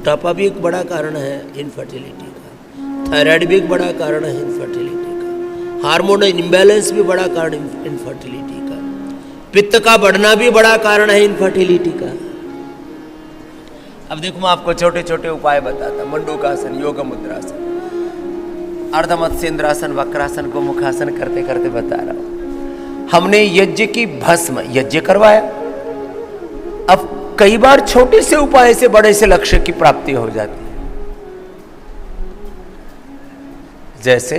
मोटापा भी एक बड़ा कारण है इनफर्टिलिटी का, थायराइड भी एक बड़ा कारण है इनफर्टिलिटी का, हार्मोन इम्बैलेंस भी बड़ा कारण इनफर्टिलिटी का, पित्त का बढ़ना भी बड़ा कारण है इनफर्टिलिटी का। अब देखो मैं आपको छोटे छोटे उपाय बताता, मंडूकासन, योग मुद्रासन, अर्धमत्स्येंद्रासन, वक्रासन को मुखासन करते करते बता रहा हूं। हमने यज्ञ की भस्म यज्ञ करवाया, अब कई बार छोटे से उपाय से बड़े से लक्ष्य की प्राप्ति हो जाती है। जैसे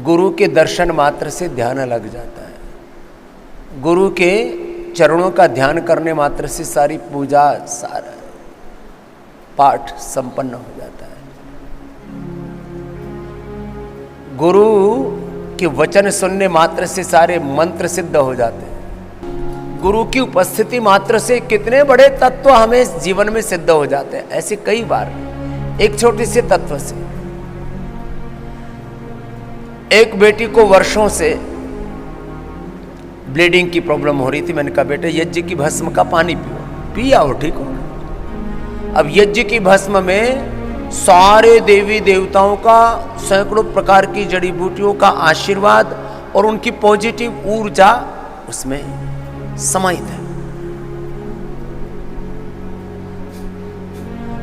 गुरु के दर्शन मात्र से ध्यान लग जाता है, गुरु के चरणों का ध्यान करने मात्र से सारी पूजा सारा पाठ संपन्न हो जाता है। गुरु के वचन सुनने मात्र से सारे मंत्र सिद्ध हो जाते हैं। गुरु की उपस्थिति मात्र से कितने बड़े तत्व हमें जीवन में सिद्ध हो जाते हैं। ऐसे कई बार एक छोटे से तत्व से, एक बेटी को वर्षों से ब्लीडिंग की प्रॉब्लम हो रही थी। मैंने कहा बेटे यज्ञ की भस्म का पानी पियो, पिया हो ठीक हो। अब यज्ञ की भस्म में सारे देवी देवताओं का, सैकड़ों प्रकार की जड़ी बूटियों का आशीर्वाद और उनकी पॉजिटिव ऊर्जा उसमें समाहित है।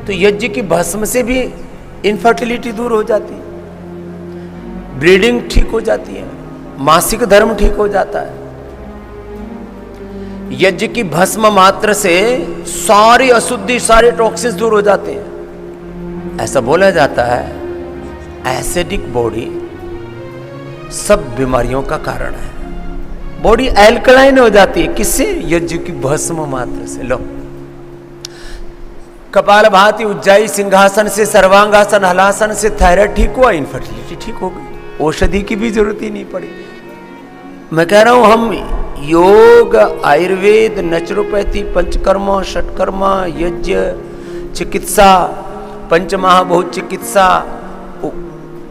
तो यज्ञ की भस्म से भी इनफर्टिलिटी दूर हो जाती है, ब्लीडिंग ठीक हो जाती है, मासिक धर्म ठीक हो जाता है। यज्ञ की भस्म मात्र से सारी अशुद्धि, सारे टॉक्सिन्स दूर हो जाते हैं। ऐसा बोला जाता है एसिडिक बॉडी सब बीमारियों का कारण है। बॉडी एल्कलाइन हो जाती है, किससे? यज्ञ की भस्म मात्र से। लो, कपालभाति, उज्जाई, सिंहासन से, सर्वांगासन, हलासन से थायराइड ठीक हुआ, इनफर्टिलिटी ठीक हो गई, औषधि की भी जरूरत ही नहीं पड़ी। मैं कह रहा हूं हम योग, आयुर्वेद, नेचुरोपैथी, पंचकर्मा, षटकर्मा, यज्ञ, चिकित्सा, पंचमहाभूत चिकित्सा,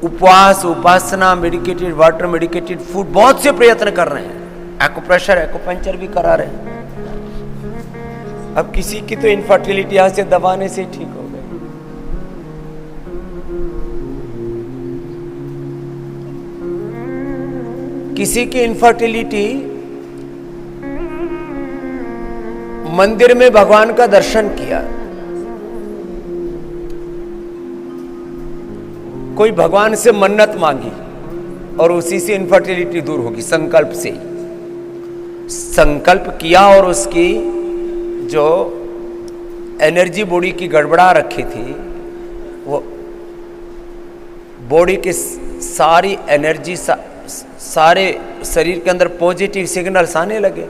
उपवास, उपासना, मेडिकेटेड वाटर, मेडिकेटेड फूड, बहुत से प्रयत्न कर रहे हैं। एक्यूप्रेशर, एक्यूपंक्चर भी करा रहे हैं। अब किसी की तो इनफर्टिलिटी यहां से दबाने से ठीक हो गई। किसी की इनफर्टिलिटी मंदिर में भगवान का दर्शन किया, कोई भगवान से मन्नत मांगी और उसी से इनफर्टिलिटी दूर होगी, संकल्प से। संकल्प किया और उसकी जो एनर्जी बॉडी की गड़बड़ा रखी थी, वो बॉडी की सारी एनर्जी, सारे शरीर के अंदर पॉजिटिव सिग्नल्स आने लगे,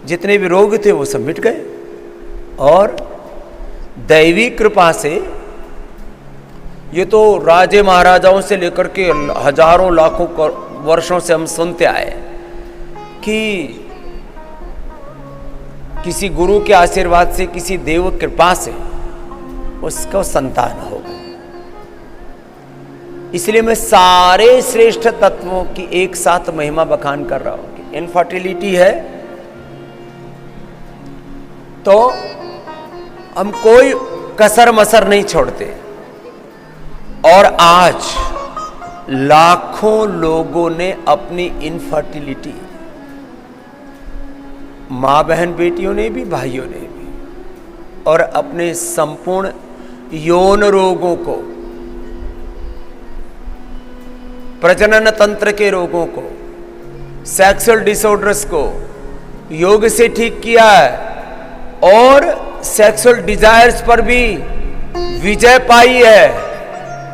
जितने भी रोग थे वो सब मिट गए। और दैवी कृपा से, ये तो राजे महाराजाओं से लेकर के हजारों लाखों वर्षों से हम सुनते आए कि किसी गुरु के आशीर्वाद से, किसी देव कृपा से उसको संतान हो गई। इसलिए मैं सारे श्रेष्ठ तत्वों की एक साथ महिमा बखान कर रहा हूं कि इनफर्टिलिटी है तो हम कोई कसर मसर नहीं छोड़ते। और आज लाखों लोगों ने अपनी इनफर्टिलिटी, मां बहन बेटियों ने भी, भाइयों ने भी, और अपने संपूर्ण यौन रोगों को, प्रजनन तंत्र के रोगों को, सेक्सुअल डिसऑर्डर्स को योग से ठीक किया है और सेक्सुअल डिजायर्स पर भी विजय पाई है।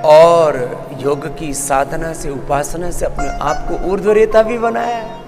और योग की साधना से, उपासना से अपने आप को ऊर्ध्वरेता भी बनाया है।